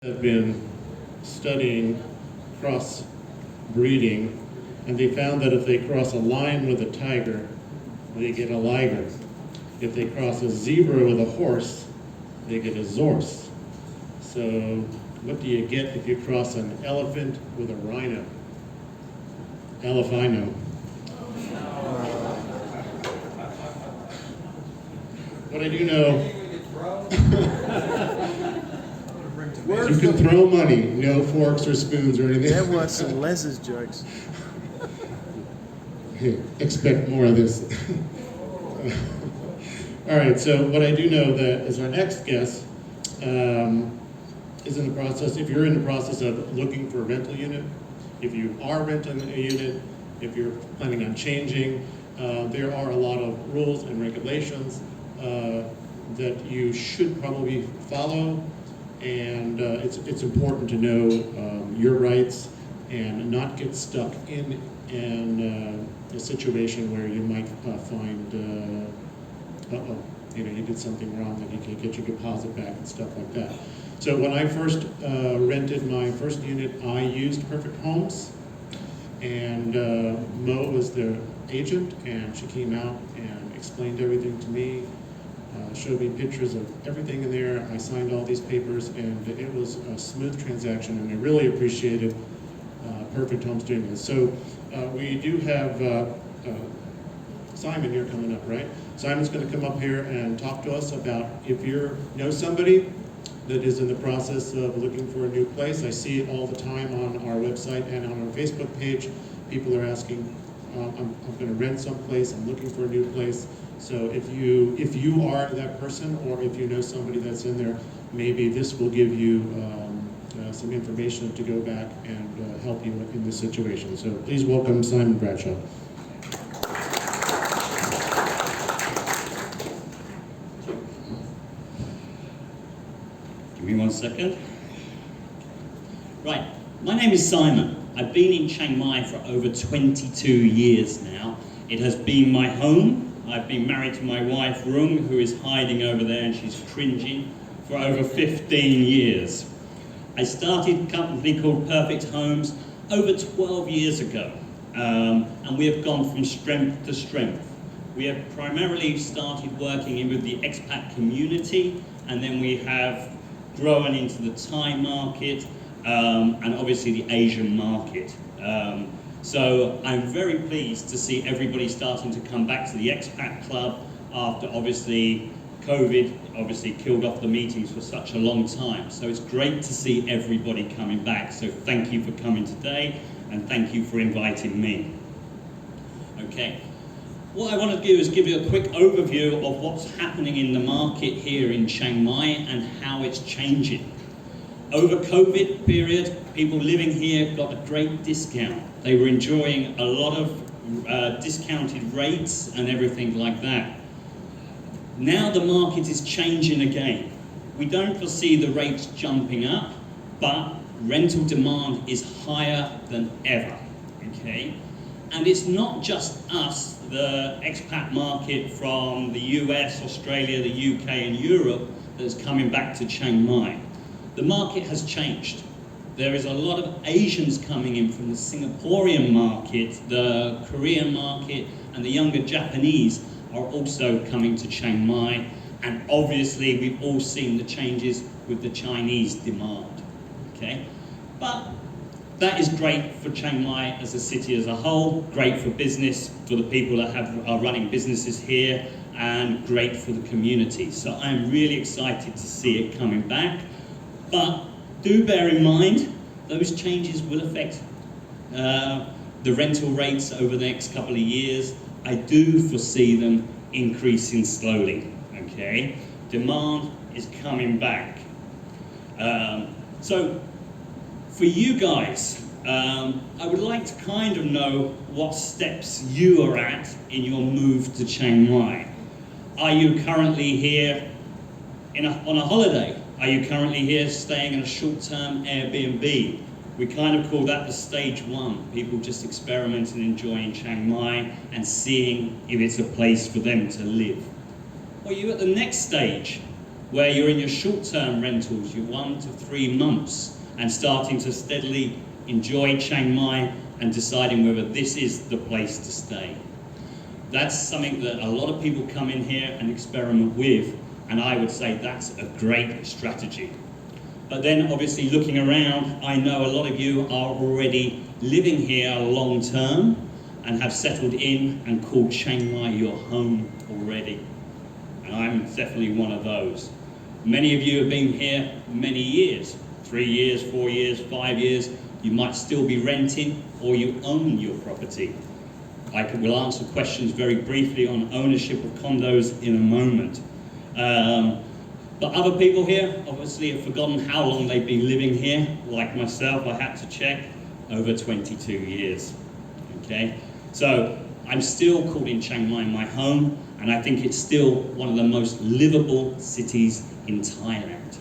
Have been studying cross-breeding, and they found that if they cross a lion with a tiger, they get a liger. If they cross a zebra with a horse, they get a zorse. So what do you get if you cross an elephant with a rhino? Elephino. What I do know, you can throw money, no forks or spoons or anything. That was some Les's jokes. Expect more of this. All right, so what I do know that is our next guest is in the process, if you're in the process of looking for a rental unit, if you are renting a unit, if you're planning on changing, there are a lot of rules and regulations that you should probably follow, and it's important to know your rights and not get stuck in a situation where you might find, you did something wrong and you can't get your deposit back and stuff like that. So when I first rented my first unit, I used Perfect Homes, and Mo was the agent, and she came out and explained everything to me, showed me pictures of everything in there. I signed all these papers, and it was a smooth transaction, and I really appreciated Perfect Homes doing this. So we do have Simon here coming up, right? Simon's going to come up here and talk to us about if you know somebody that is in the process of looking for a new place. I see it all the time on our website and on our Facebook page. People are asking, I'm going to rent someplace, I'm looking for a new place. So if you are that person, or if you know somebody that's in there, maybe this will give you some information to go back and help you in this situation. So please welcome Simon Bradshaw. Give me 1 second. Right, my name is Simon. I've been in Chiang Mai for over 22 years now. It has been my home. I've been married to my wife, Rung, who is hiding over there and she's cringing, for over 15 years. I started a company called Perfect Homes over 12 years ago, and we have gone from strength to strength. We have primarily started working with the expat community, and then we have grown into the Thai market, and obviously the Asian market. So I'm very pleased to see everybody starting to come back to the expat club after obviously COVID obviously killed off the meetings for such a long time. So it's great to see everybody coming back. So thank you for coming today, and thank you for inviting me. Okay. What I want to do is give you a quick overview of what's happening in the market here in Chiang Mai and how it's changing. Over COVID period, people living here got a great discount. They were enjoying a lot of discounted rates and everything like that. Now the market is changing again. We don't foresee the rates jumping up, but rental demand is higher than ever, okay? And it's not just us, the expat market from the US, Australia, the UK and Europe that's coming back to Chiang Mai. The market has changed. There is a lot of Asians coming in from the Singaporean market, the Korean market, and the younger Japanese are also coming to Chiang Mai. And obviously we've all seen the changes with the Chinese demand, okay? But that is great for Chiang Mai as a city as a whole, great for business, for the people that are running businesses here, and great for the community. So I'm really excited to see it coming back. But do bear in mind, those changes will affect the rental rates over the next couple of years. I do foresee them increasing slowly, okay? Demand is coming back. So for you guys, I would like to kind of know what steps you are at in your move to Chiang Mai. Are you currently here on a holiday? Are you currently here staying in a short-term Airbnb? We kind of call that the stage one. People just experimenting and enjoying Chiang Mai and seeing if it's a place for them to live. Or are you at the next stage? where you're in your short-term rentals, you're 1 to 3 months, and starting to steadily enjoy Chiang Mai and deciding whether this is the place to stay. That's something that a lot of people come in here and experiment with, and I would say that's a great strategy. But then obviously looking around, I know a lot of you are already living here long term and have settled in and called Chiang Mai your home already. And I'm definitely one of those. Many of you have been here many years, 3 years, 4 years, 5 years. You might still be renting or you own your property. We'll answer questions very briefly on ownership of condos in a moment. But other people here obviously have forgotten how long they've been living here. Like myself, I had to check, over 22 years. Okay, so I'm still calling Chiang Mai my home, and I think it's still one of the most livable cities in Thailand.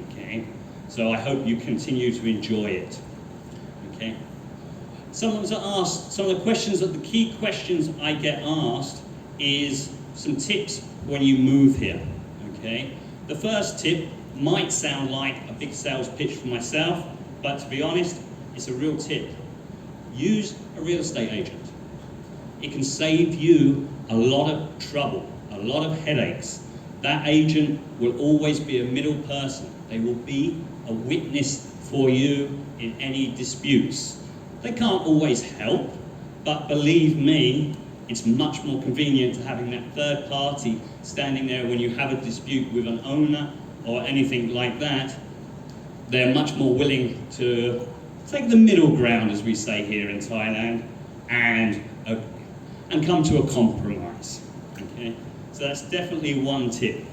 Okay, so I hope you continue to enjoy it. Okay, someone's asked, some of the questions, the key questions I get asked is some tips when you move here. Okay. The first tip might sound like a big sales pitch for myself, but to be honest, it's a real tip. Use a real estate agent. It can save you a lot of trouble, a lot of headaches. That agent will always be a middle person. They will be a witness for you in any disputes. They can't always help, but believe me, it's much more convenient to having that third party standing there when you have a dispute with an owner or anything like that. They're much more willing to take the middle ground, as we say here in Thailand, and come to a compromise. Okay, so that's definitely one tip.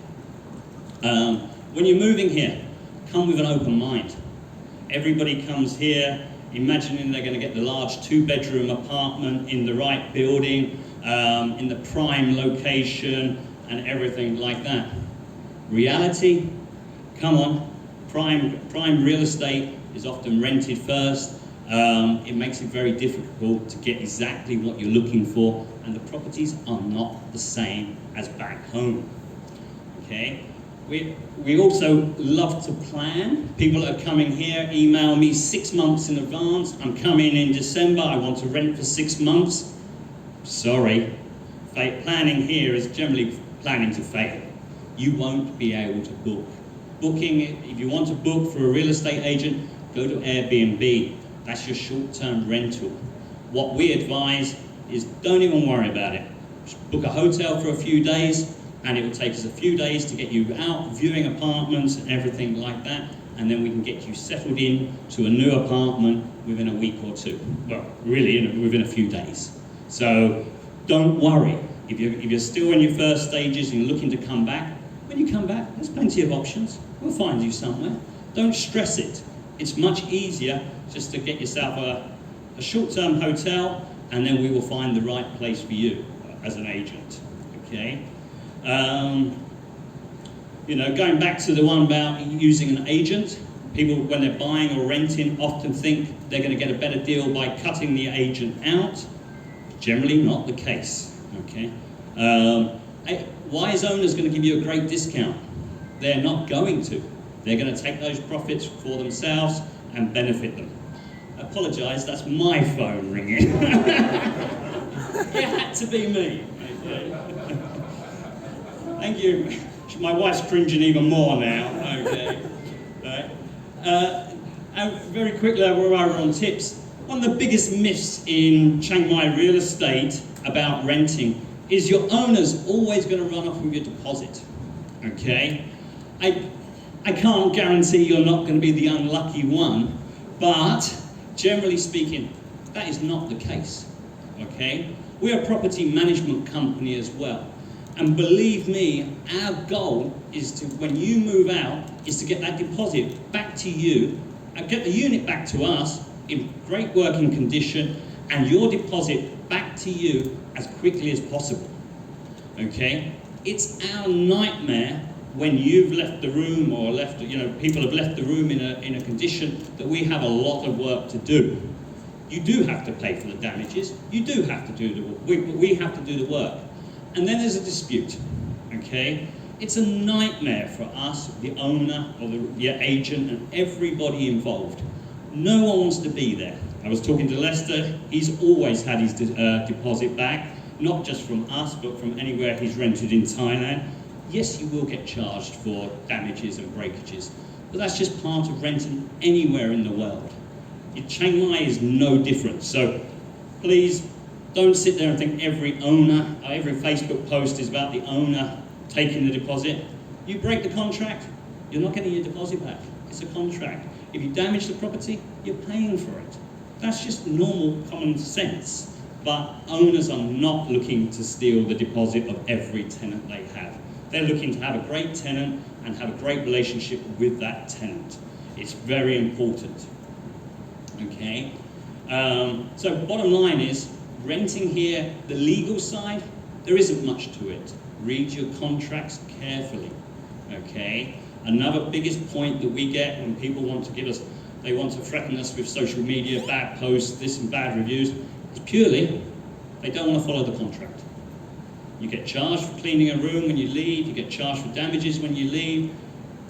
When you're moving here, come with an open mind. Everybody comes here imagining they're going to get the large 2-bedroom apartment in the right building, in the prime location and everything like that. Reality, come on, prime real estate is often rented first. It makes it very difficult to get exactly what you're looking for, and the properties are not the same as back home. Okay, we also love to plan. People that are coming here email me 6 months in advance. I'm coming in December, I want to rent for 6 months. Sorry, planning here is generally planning to fail. You won't be able to book. Booking, if you want to book for a real estate agent, go to Airbnb. That's your short-term rental. What we advise is don't even worry about it. Just book a hotel for a few days, and it will take us a few days to get you out, viewing apartments and everything like that, and then we can get you settled in to a new apartment within a week or two. Well, really, within a few days. So don't worry. If you're still in your first stages and you're looking to come back, when you come back, there's plenty of options. We'll find you somewhere. Don't stress it. It's much easier just to get yourself a short-term hotel, and then we will find the right place for you as an agent. Okay. You know, going back to the one about using an agent, people when they're buying or renting often think they're going to get a better deal by cutting the agent out. Generally not the case. Okay. Why is owners going to give you a great discount? They're not going to. They're going to take those profits for themselves and benefit them. I apologise, that's my phone ringing. It had to be me. Okay. Thank you. My wife's cringing even more now. Okay. Right. And very quickly, while we're on tips, one of the biggest myths in Chiang Mai real estate about renting is your owner's always going to run off with your deposit. Okay? I can't guarantee you're not going to be the unlucky one, but generally speaking, that is not the case. Okay? We're a property management company as well. And believe me, our goal is to, when you move out, is to get that deposit back to you, and get the unit back to us in great working condition, and your deposit back to you as quickly as possible. Okay? It's our nightmare when you've left the room or left, people have left the room in a condition that we have a lot of work to do. You do have to pay for the damages. You do have to do the work. We have to do the work. And then there's a dispute. Okay? It's a nightmare for us, the owner or the agent and everybody involved. No one wants to be there. I was talking to Lester, he's always had his deposit back, not just from us, but from anywhere he's rented in Thailand. Yes, you will get charged for damages and breakages, but that's just part of renting anywhere in the world. Chiang Mai is no different, so please don't sit there and think every owner, every Facebook post is about the owner taking the deposit. You break the contract, you're not getting your deposit back. It's a contract. If you damage the property, you're paying for it. That's just normal common sense. But owners are not looking to steal the deposit of every tenant they have. They're looking to have a great tenant and have a great relationship with that tenant. It's very important. Okay? So bottom line is, renting here, the legal side, there isn't much to it. Read your contracts carefully. Okay? Another biggest point that we get when people want to give us, they want to threaten us with social media, bad posts, this and bad reviews, is purely they don't want to follow the contract. You get charged for cleaning a room when you leave, you get charged for damages when you leave.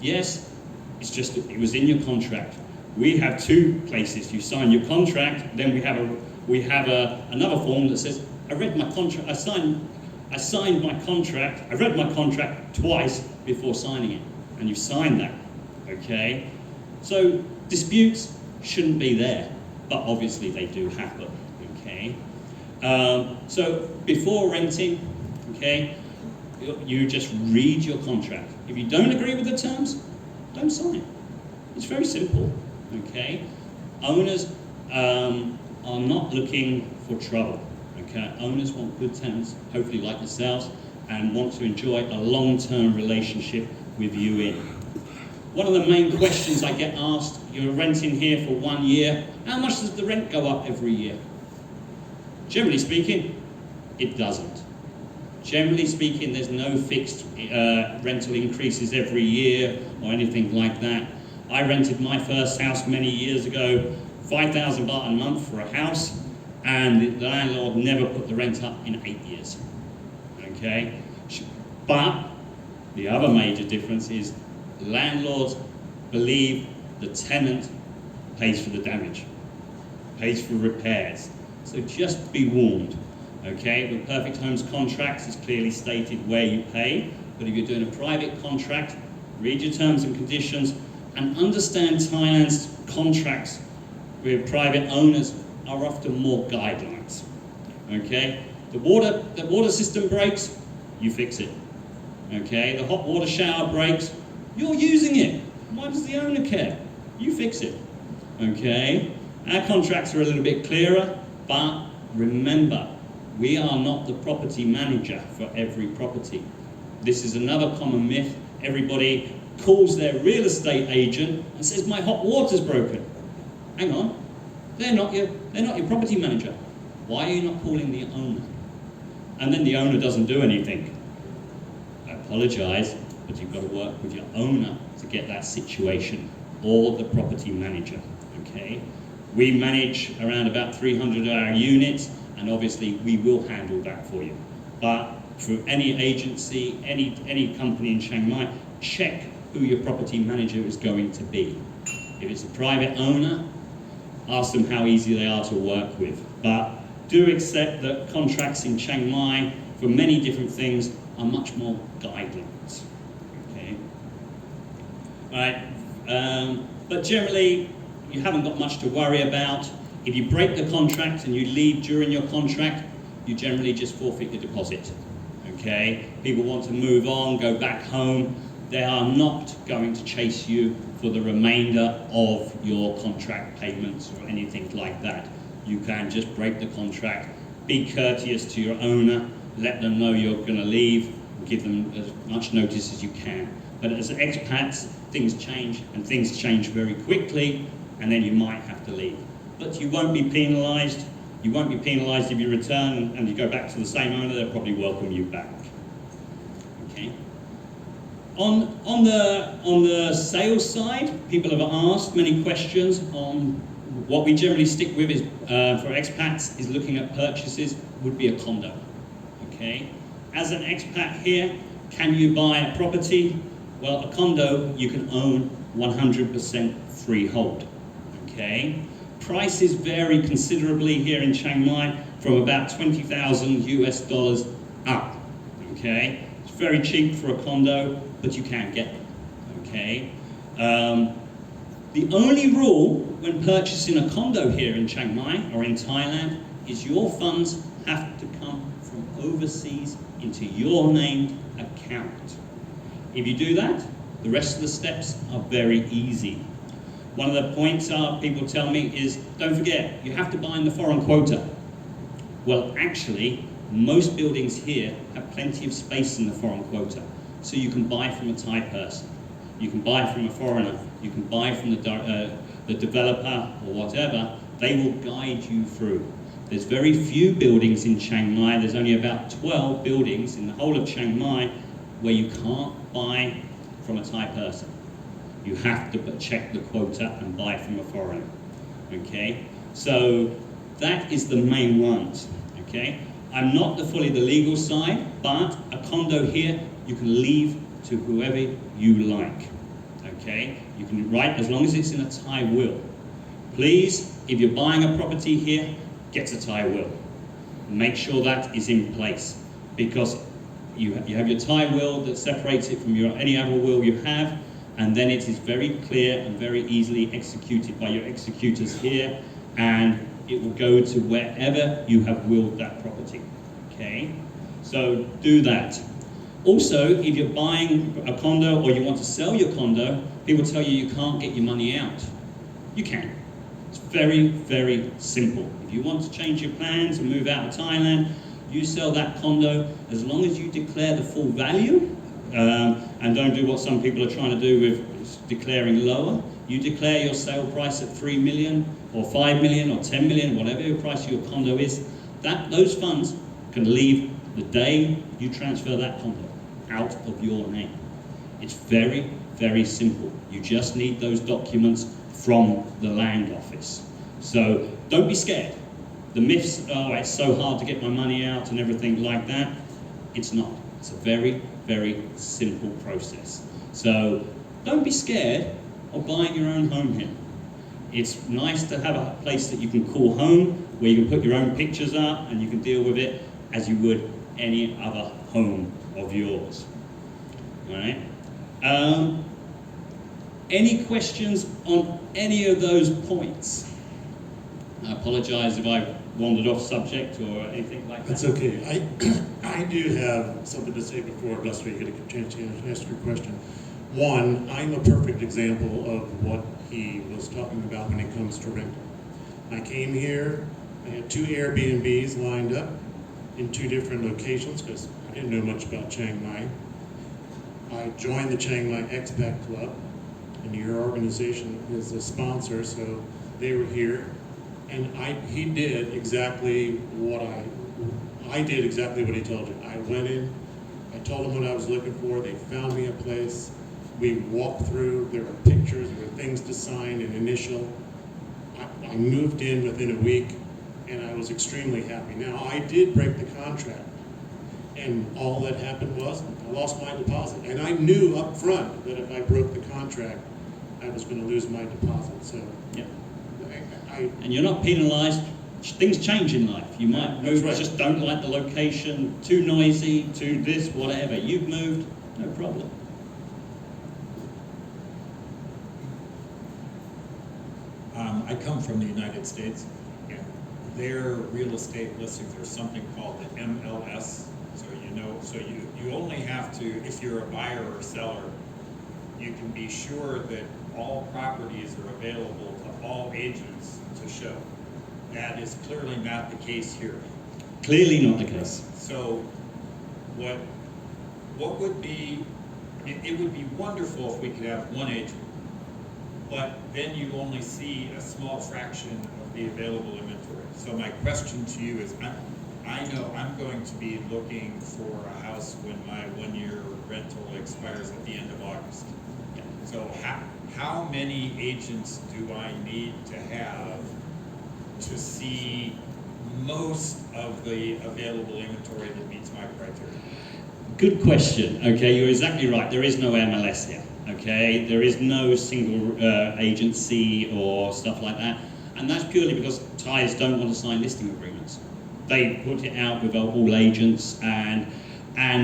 Yes, it's just that it was in your contract. We have two places. You sign your contract, then we have another form that says, I read my contract, I signed my contract, I read my contract twice before signing it, and you've signed that, okay? So disputes shouldn't be there, but obviously they do happen, okay? So before renting, okay, you just read your contract. If you don't agree with the terms, don't sign. It's very simple, okay? Owners are not looking for trouble. Okay, owners want good tenants, hopefully like yourselves, and want to enjoy a long-term relationship with you in. One of the main questions I get asked, you're renting here for 1 year, how much does the rent go up every year? Generally speaking, it doesn't. Generally speaking, there's no fixed rental increases every year or anything like that. I rented my first house many years ago, 5,000 baht a month for a house, and the landlord never put the rent up in 8 years, okay? But the other major difference is landlords believe the tenant pays for the damage, pays for repairs. So just be warned, okay? With Perfect Homes contracts, it's clearly stated where you pay, but if you're doing a private contract, read your terms and conditions and understand Thailand's contracts with private owners are often more guidelines, okay? The water system breaks, you fix it, okay? The hot water shower breaks, you're using it. Why does the owner care? You fix it, okay? Our contracts are a little bit clearer, but remember, we are not the property manager for every property. This is another common myth. Everybody calls their real estate agent and says, my hot water's broken. Hang on. They're not your property manager. Why are you not calling the owner? And then the owner doesn't do anything. I apologise, but you've got to work with your owner to get that situation, or the property manager, okay? We manage around about 300 of our units, and obviously we will handle that for you. But through any agency, any company in Chiang Mai, check who your property manager is going to be. If it's a private owner, ask them how easy they are to work with. But do accept that contracts in Chiang Mai for many different things are much more guidelines. Okay. All right. But generally, you haven't got much to worry about. If you break the contract and you leave during your contract, you generally just forfeit your deposit. Okay. People want to move on, go back home. They are not going to chase you for the remainder of your contract payments or anything like that. You can just break the contract, be courteous to your owner, let them know you're going to leave, give them as much notice as you can. But as expats, things change, and things change very quickly, and then you might have to leave. But you won't be penalised. You won't be penalised if you return and you go back to the same owner. They'll probably welcome you back. Okay. On the sales side, people have asked many questions on what we generally stick with is for expats is looking at purchases would be a condo. Okay, as an expat here, Can you buy a property? Well, a condo you can own 100% freehold, okay? Prices vary considerably here in Chiang Mai from about 20,000 US dollars up, okay? It's very cheap for a condo, but you can't get them, okay? The only rule when purchasing a condo here in Chiang Mai or in Thailand is your funds have to come from overseas into your named account. If you do that, the rest of the steps are very easy. One of the points people tell me is, don't forget, you have to buy in the foreign quota. Well, actually, most buildings here have plenty of space in the foreign quota, so you can buy from a Thai person, you can buy from a foreigner, you can buy from the developer or whatever. They will guide you through. There's very few buildings in Chiang Mai. There's only about 12 buildings in the whole of Chiang Mai where you can't buy from a Thai person. You have to check the quota and buy from a foreigner. Okay, so that is the main ones. Okay, I'm not fully the legal side, but a condo here you can leave to whoever you like. Okay, you can write as long as it's in a Thai will. Please, if you're buying a property here, get a Thai will. Make sure that is in place, because you have your Thai will that separates it from any other will you have, and then it is very clear and very easily executed by your executors here, and it will go to wherever you have willed that property. Okay, so do that. Also, if you're buying a condo or you want to sell your condo, people tell you you can't get your money out. You can. It's very, very simple. If you want to change your plans and move out of Thailand, you sell that condo, as long as you declare the full value, and don't do what some people are trying to do with declaring lower. You declare your sale price at 3 million or 5 million or 10 million, whatever your price of your condo is, those funds can leave the day you transfer that condo out of your name. It's very, very simple. You just need those documents from the land office. So don't be scared. The myths, oh, it's so hard to get my money out and everything like that. It's not. It's a very, very simple process. So don't be scared of buying your own home here. It's nice to have a place that you can call home, where you can put your own pictures up and you can deal with it as you would any other home of yours. All right? Any questions on any of those points? I apologize if I wandered off subject or anything like that. That's okay. I do have something to say before Buster, you get a chance to ask your question. One, I'm a perfect example of what he was talking about when it comes to rent. I came here, I had 2 Airbnbs lined up in 2 different locations because I didn't know much about Chiang Mai. I joined the Chiang Mai Expat Club, and your organization is a sponsor, so they were here. And he did exactly what I did exactly what he told you. I went in, I told them what I was looking for, they found me a place, we walked through, there were pictures, there were things to sign and initial. I moved in within a week, and I was extremely happy. Now, I did break the contract, and all that happened was I lost my deposit. And I knew up front that if I broke the contract, I was going to lose my deposit. So, yeah. And you're not penalized. Things change in life. You might move, right. Just don't like the location, too noisy, too this, whatever. You've moved, no problem. I come from the United States, and their real estate listings, there's something called the MLS. So you only have to, if you're a buyer or seller, you can be sure that all properties are available to all agents to show. That is clearly not the case here. Clearly not the case. So what would be, it would be wonderful if we could have one agent, but then you only see a small fraction of the available inventory. So my question to you is, I know I'm going to be looking for a house when my 1-year rental expires at the end of August. Yeah. So how many agents do I need to have to see most of the available inventory that meets my criteria? Good question. Okay, you're exactly right. There is no MLS here. Okay, there is no single agency or stuff like that, and that's purely because Thais don't want to sign listing agreements. They put it out with all agents, and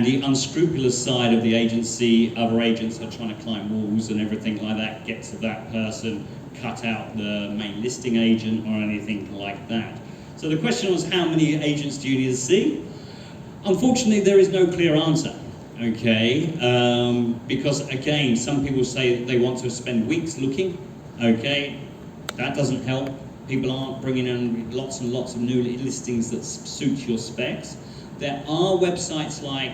the unscrupulous side of the agency, other agents are trying to climb walls and everything like that, get to that person, cut out the main listing agent or anything like that. So the question was, how many agents do you need to see? Unfortunately, there is no clear answer, okay? Because again, some people say they want to spend weeks looking, okay? That doesn't help. People aren't bringing in lots and lots of new listings that suit your specs. There are websites like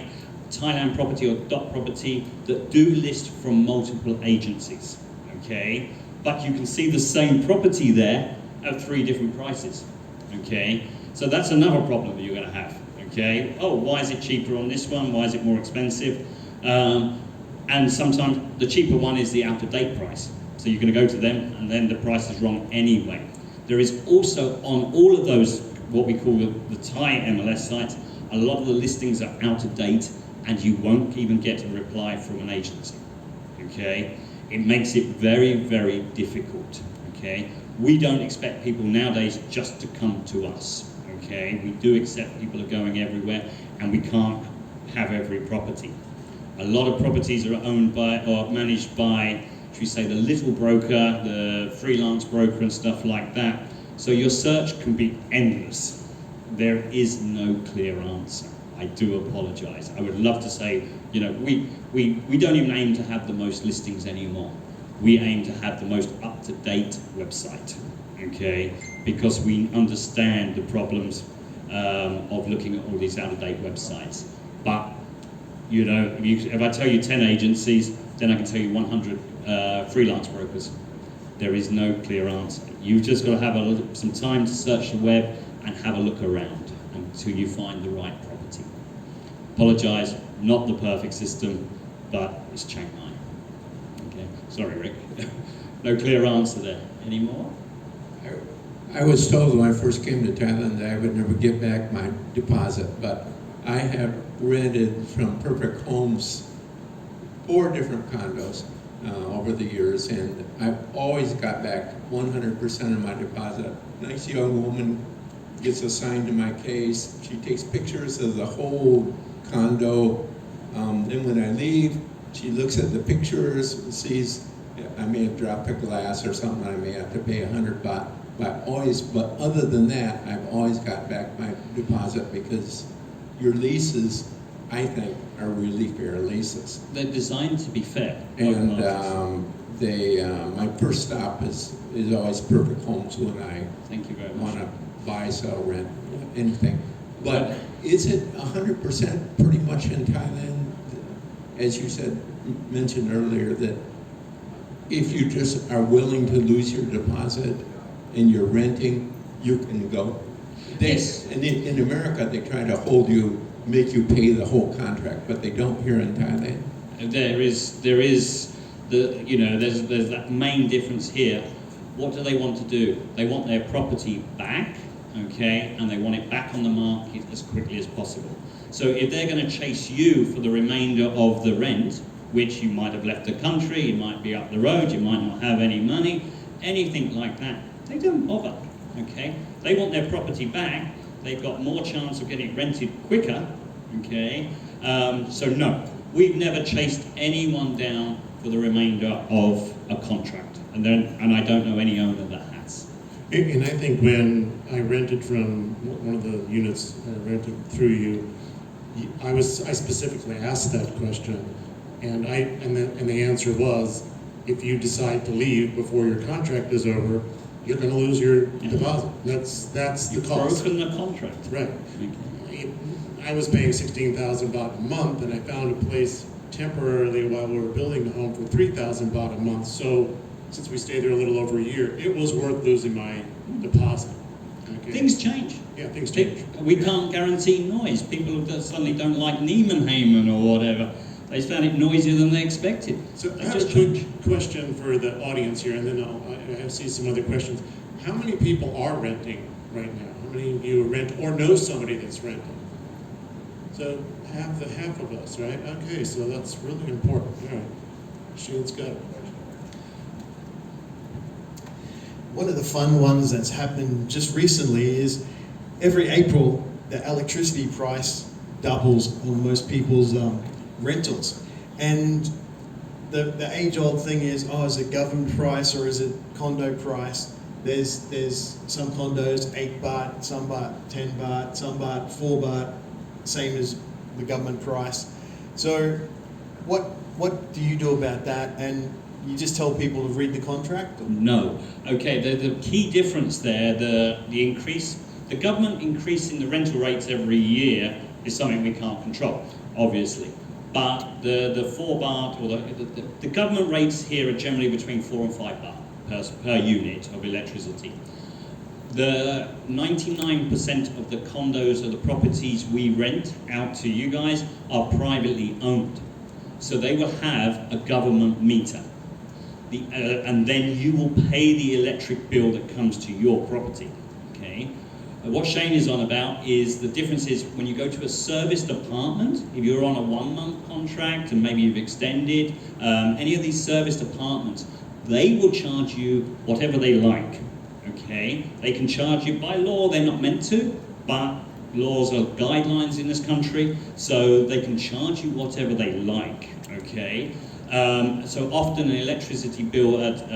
Thailand Property or Dot Property that do list from multiple agencies, okay? But you can see the same property there at 3 different prices, okay? So that's another problem that you're going to have, okay? Oh, why is it cheaper on this one? Why is it more expensive? And sometimes the cheaper one is the out-of-date price. So you're going to go to them and then the price is wrong anyway. There is also on all of those, what we call the Thai MLS sites, a lot of the listings are out of date and you won't even get a reply from an agency, okay? It makes it very, very difficult, okay? We don't expect people nowadays just to come to us, okay? We do accept people are going everywhere and we can't have every property. A lot of properties are owned by or managed by, should we say, the little broker, the freelance broker and stuff like that. So your search can be endless. There is no clear answer. I do apologize. I would love to say, you know, we don't even aim to have the most listings anymore. We aim to have the most up-to-date website, okay? Because we understand the problems of looking at all these out-of-date websites. But, you know, if I tell you 10 agencies, then I can tell you 100 freelance brokers. There is no clear answer. You've just got to have some time to search the web and have a look around until you find the right property. Apologise, not the perfect system, but it's Chiang Mai. Okay, sorry Rick. No clear answer there. Any more? I was told when I first came to Thailand that I would never get back my deposit, but I have rented from Perfect Homes 4 different condos over the years, and I've always got back 100% of my deposit. Nice young woman gets assigned to my case. She takes pictures of the whole condo. Then when I leave, she looks at the pictures, sees I may have dropped a glass or something, I may have to pay 100 baht. But other than that, I've always got back my deposit because your leases, I think, are really fair leases. They're designed to be fair. And my first stop is always Perfect Homes when I Thank you very much. want to buy, sell, rent, anything. But is it 100% pretty much in Thailand? As you mentioned earlier, that if you just are willing to lose your deposit and you're renting, you can go. Yes. And in America, they try to hold you, make you pay the whole contract, but they don't here in Thailand. There's that main difference here. What do they want to do? They want their property back, okay, and they want it back on the market as quickly as possible. So if they're going to chase you for the remainder of the rent, which you might have left the country, you might be up the road, you might not have any money, anything like that, they don't bother, okay? They want their property back, they've got more chance of getting it rented quicker, okay? So no, we've never chased anyone down for the remainder of a contract, and I don't know any owner that has. And I think when I rented from one of the units I rented through you, I specifically asked that question, and the answer was, if you decide to leave before your contract is over, you're going to lose your deposit. That's the cost. You've broken the contract. Right. Okay. I was paying 16,000 baht a month, and I found a place temporarily while we were building the home for 3,000 baht a month. So since we stayed there a little over a year, it was worth losing my deposit. Okay. Things change. Yeah, things change. We can't guarantee noise. People suddenly don't like Niemann or whatever. They found it noisier than they expected. So I They have a just quick change. question for the audience here, and then I see some other questions. How many people are renting right now? How many of you rent or know somebody that's renting? So So half of us, right? Okay, so that's really important. All right. Shane's got it. One of the fun ones that's happened just recently is every April the electricity price doubles on most people's rentals, and the age-old thing is, oh, is it government price or is it condo price? There's some condos 8 baht, some baht 10 baht, some baht 4 baht, same as the government price. So what do you do about that? And you just tell people to read the contract? Or? No. Okay, the key difference there, the increase, the government increasing the rental rates every year is something we can't control, obviously. But the 4 baht, or the government rates here are generally between 4 and 5 baht per unit of electricity. The 99% of the condos or the properties we rent out to you guys are privately owned. So they will have a government meter. And then you will pay the electric bill that comes to your property, okay? What Shane is on about is the difference is when you go to a serviced apartment, if you're on a 1-month contract and maybe you've extended, any of these serviced apartments, they will charge you whatever they like, okay? They can charge you, by law they're not meant to, but laws are guidelines in this country, so they can charge you whatever they like, okay? So often an electricity bill at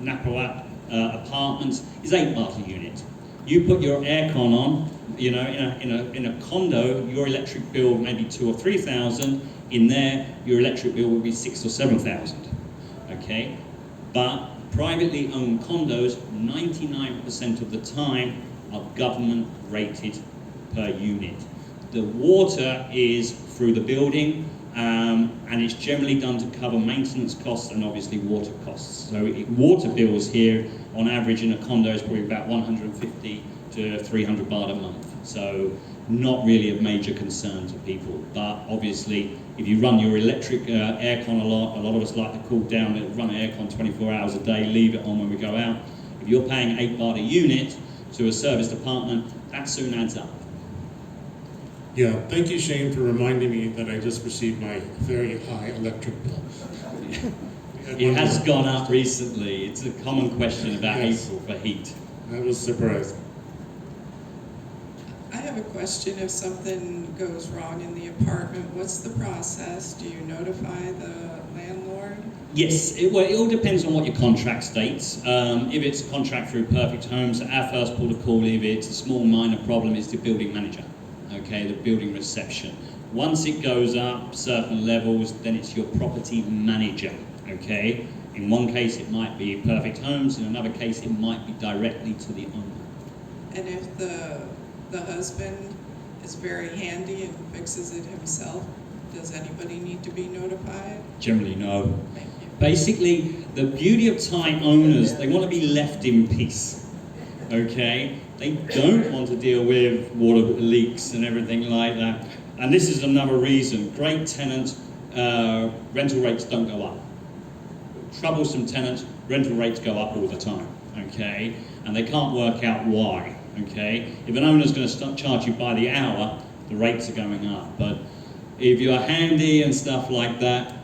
Napawat apartments is 8 baht a unit. You put your aircon on, you know, in a condo, your electric bill may be 2,000 or 3,000. In there, your electric bill will be 6,000 or 7,000. Okay, but privately owned condos, 99% of the time, are government rated per unit. The water is through the building. And it's generally done to cover maintenance costs and obviously water costs. So water bills here, on average in a condo, is probably about 150 to 300 baht a month. So not really a major concern to people. But obviously, if you run your electric aircon a lot of us like to cool down, run aircon 24 hours a day, leave it on when we go out. If you're paying 8 baht a unit to a serviced apartment, that soon adds up. Yeah, thank you, Shane, for reminding me that I just received my very high electric bill. It has gone up recently. It's a common question about Yes. April for heat. I was surprised. I have a question. If something goes wrong in the apartment, what's the process? Do you notify the landlord? Yes, it all depends on what your contract states. If it's a contract through Perfect Homes, our first port of call, if it's a small minor problem, is the building manager, okay, the building reception. Once it goes up certain levels, then it's your property manager, okay? In one case it might be Perfect Homes, in another case it might be directly to the owner. And if the husband is very handy and fixes it himself, does anybody need to be notified? Generally, no. Thank you. Basically, the beauty of Thai owners, they want to be left in peace, okay? They don't want to deal with water leaks and everything like that. And this is another reason. Great tenants, rental rates don't go up. Troublesome tenants, rental rates go up all the time, okay? And they can't work out why, okay? If an owner's going to charge you by the hour, the rates are going up. But if you're handy and stuff like that,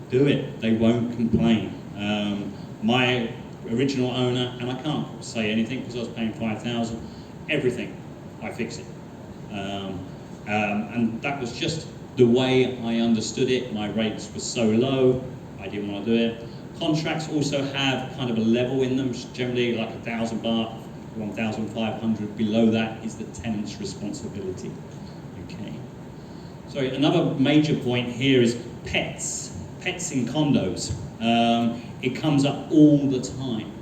do it. They won't complain. My original owner, and I can't say anything because I was paying 5,000, everything, I fix it. And that was just the way I understood it. My rates were so low, I didn't want to do it. Contracts also have kind of a level in them, generally like 1,000 baht, 1,500. Below that is the tenant's responsibility. Okay. So another major point here is pets. Pets in condos. It comes up all the time.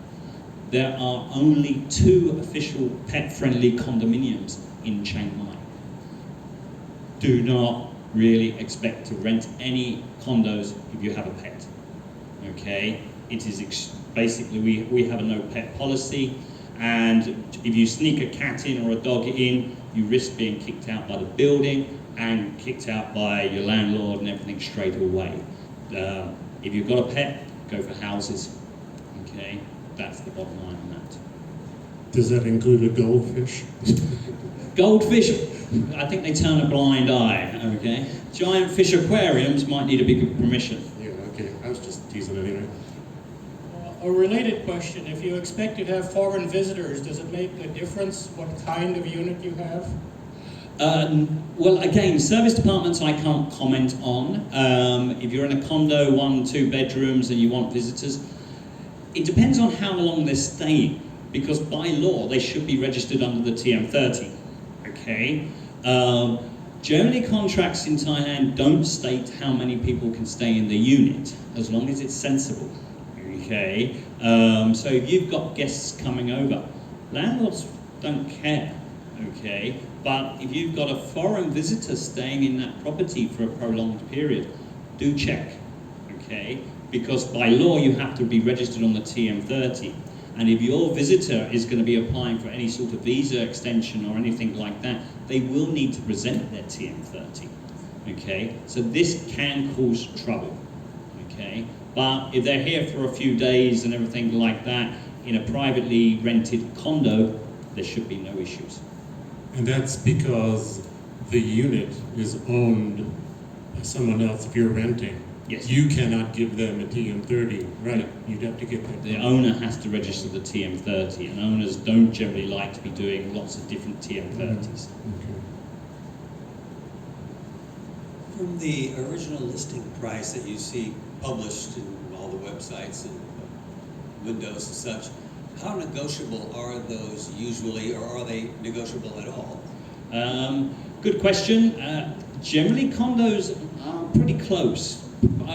There are only 2 official pet-friendly condominiums in Chiang Mai. Do not really expect to rent any condos if you have a pet. Okay? It is basically, we have a no pet policy, and if you sneak a cat in or a dog in, you risk being kicked out by the building and kicked out by your landlord and everything straight away. If you've got a pet, go for houses. Okay? That's the bottom line on that. Does that include a goldfish? Goldfish, I think they turn a blind eye, okay? Giant fish aquariums might need a bigger permission. Yeah, okay, I was just teasing anyway. A related question, if you expect to have foreign visitors, does it make a difference what kind of unit you have? Well, again, service departments I can't comment on. If you're in a condo, 1, 2 bedrooms, and you want visitors, it depends on how long they're staying, because by law they should be registered under the TM30. Okay. Generally, contracts in Thailand don't state how many people can stay in the unit, as long as it's sensible. Okay. So if you've got guests coming over, landlords don't care. Okay. But if you've got a foreign visitor staying in that property for a prolonged period, do check, okay? Because by law you have to be registered on the TM30. And if your visitor is going to be applying for any sort of visa extension or anything like that, they will need to present their TM30, okay? So this can cause trouble, okay? But if they're here for a few days and everything like that, in a privately rented condo, there should be no issues. And that's because the unit is owned by someone else if you're renting. Yes. You cannot give them a TM30, right? You'd have to get that. The owner has to register the TM30, and owners don't generally like to be doing lots of different TM30s. Okay. From the original listing price that you see published in all the websites and windows and such, how negotiable are those usually, or are they negotiable at all? Good question. Generally, condos are pretty close.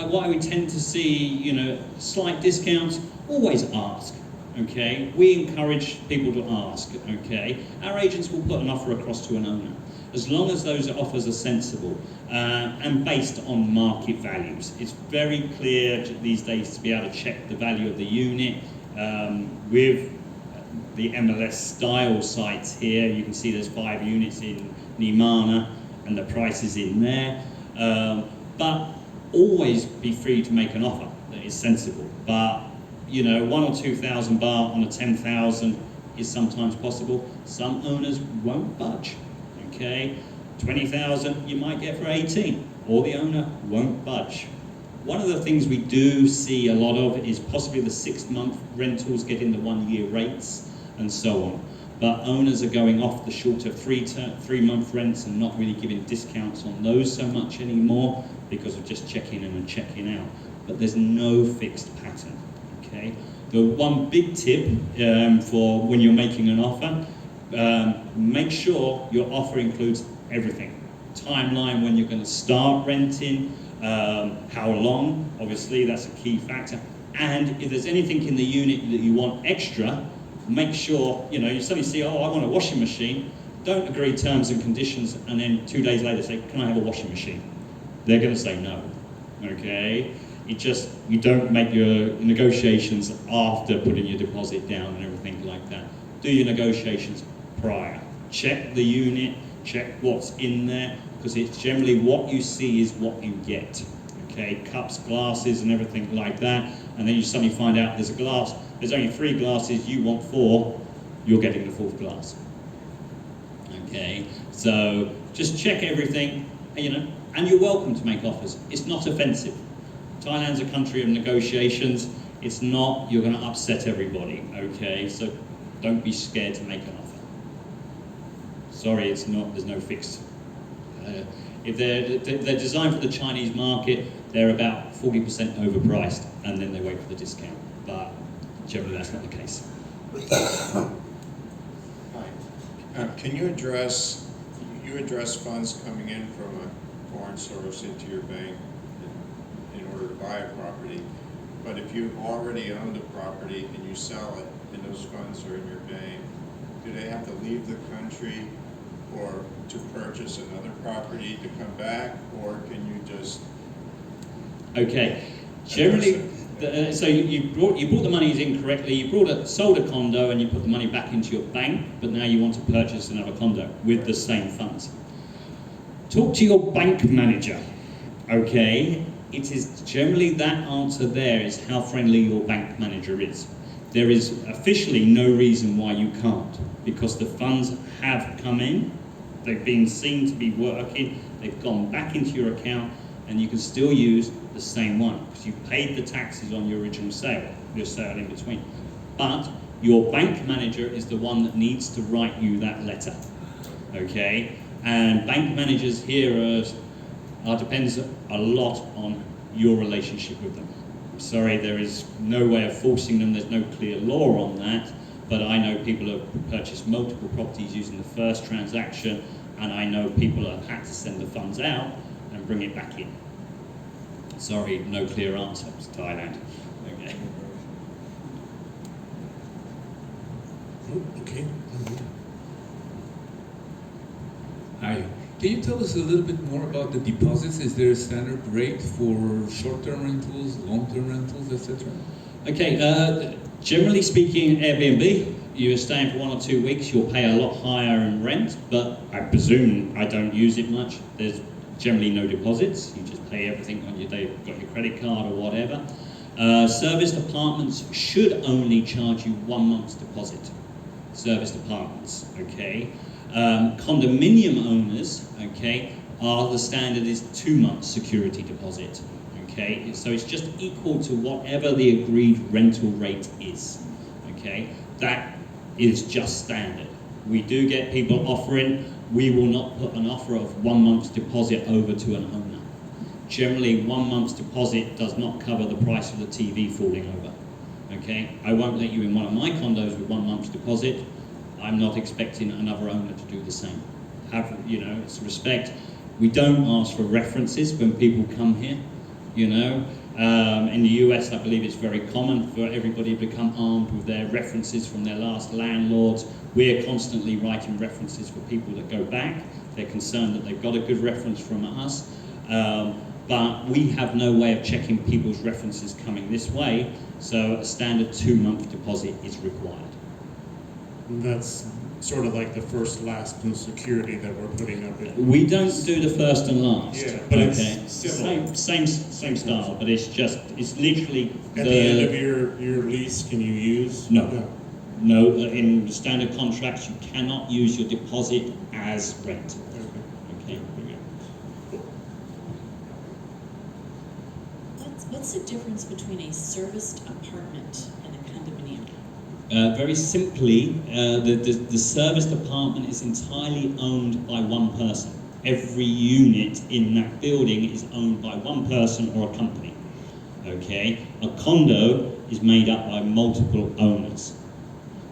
What we tend to see, slight discounts, always ask, okay? We encourage people to ask, okay? Our agents will put an offer across to an owner, as long as those offers are sensible and based on market values. It's very clear these days to be able to check the value of the unit. With the MLS style sites here, you can see there's 5 units in Nimana and the price is in there. But always be free to make an offer that is sensible. But 1,000 or 2,000 baht on a 10,000 is sometimes possible. Some owners won't budge. Okay, 20,000 you might get for 18, or the owner won't budge. One of the things we do see a lot of is possibly the 6-month rentals getting the 1-year rates and so on. But owners are going off the shorter 3-month rents and not really giving discounts on those so much anymore because of just checking in and checking out. But there's no fixed pattern, okay? The one big tip for when you're making an offer, make sure your offer includes everything. Timeline when you're going to start renting, how long, obviously that's a key factor. And if there's anything in the unit that you want extra, make sure, you suddenly see, oh, I want a washing machine. Don't agree terms and conditions and then 2 days later say, can I have a washing machine? They're going to say no, okay? You don't make your negotiations after putting your deposit down and everything like that. Do your negotiations prior. Check the unit, check what's in there, because it's generally what you see is what you get. Okay, cups, glasses and everything like that, and then you suddenly find out there's only 3 glasses, you want 4, you're getting the 4th glass. Okay, so just check everything, and you're welcome to make offers. It's not offensive. Thailand's a country of negotiations. It's not, you're going to upset everybody, okay? So don't be scared to make an offer. Sorry, it's not, there's no fixed. If they're designed for the Chinese market, they're about 40% overpriced, and then they wait for the discount. But generally, that's not the case. Hi. Can you address funds coming in from a foreign source into your bank in order to buy a property? But if you already own the property and you sell it, and those funds are in your bank, do they have to leave the country or to purchase another property to come back, or can you just? Okay, generally, so you brought the monies in correctly. You sold a condo and you put the money back into your bank, but now you want to purchase another condo with the same funds. Talk to your bank manager. Okay, it is generally that answer there is how friendly your bank manager is. There is officially no reason why you can't, because the funds have come in, they've been seen to be working, they've gone back into your account, and you can still use the same one because you paid the taxes on your original sale, your sale in between. But your bank manager is the one that needs to write you that letter, okay? And bank managers here depends a lot on your relationship with them. I'm sorry, there is no way of forcing them, there's no clear law on that, but I know people have purchased multiple properties using the first transaction, and I know people have had to send the funds out and bring it back in. Sorry, no clear answer, it's Thailand. Okay. Okay. Hi. Can you tell us a little bit more about the deposits? Is there a standard rate for short-term rentals, long-term rentals, etc.? Okay, generally speaking, Airbnb, you're staying for 1 or 2 weeks, you'll pay a lot higher in rent, but I presume I don't use it much. There's generally no deposits. You just pay everything on your day, got your credit card or whatever. Serviced apartments should only charge you 1 month's deposit. Serviced apartments, okay? Condominium owners, okay, the standard is 2 months security deposit, okay? So it's just equal to whatever the agreed rental rate is, okay? That is just standard. We do get people offering, we will not put an offer of 1 month's deposit over to an owner. Generally, 1 month's deposit does not cover the price of the TV falling over, okay? I won't let you in one of my condos with 1 month's deposit. I'm not expecting another owner to do the same. It's respect. We don't ask for references when people come here, In the US, I believe it's very common for everybody to become armed with their references from their last landlords. We're constantly writing references for people that go back. They're concerned that they've got a good reference from us. But we have no way of checking people's references coming this way, so a standard 2-month deposit is required. And that's sort of like the first, last, and security that we're putting up in. We don't do the first and last. Yeah, but okay. it's similar. Same style, but it's literally At the end of your lease, can you use? No. No, in standard contracts, you cannot use your deposit as rent. Okay. What's the difference between a serviced apartment and a condominium? Very simply, the serviced apartment is entirely owned by one person. Every unit in that building is owned by one person or a company. Okay, a condo is made up by multiple owners.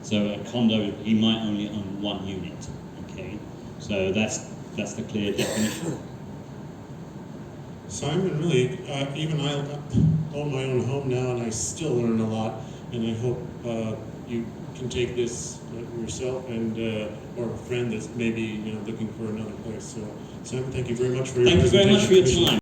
So a condo, he might only own one unit. Okay, so that's the clear definition. Simon, really, even I own my own home now, and I still learn a lot. And I hope you can take this yourself and or a friend that's maybe looking for another place. So, Simon, thank you very much for your presentation. Thank you very much for your time.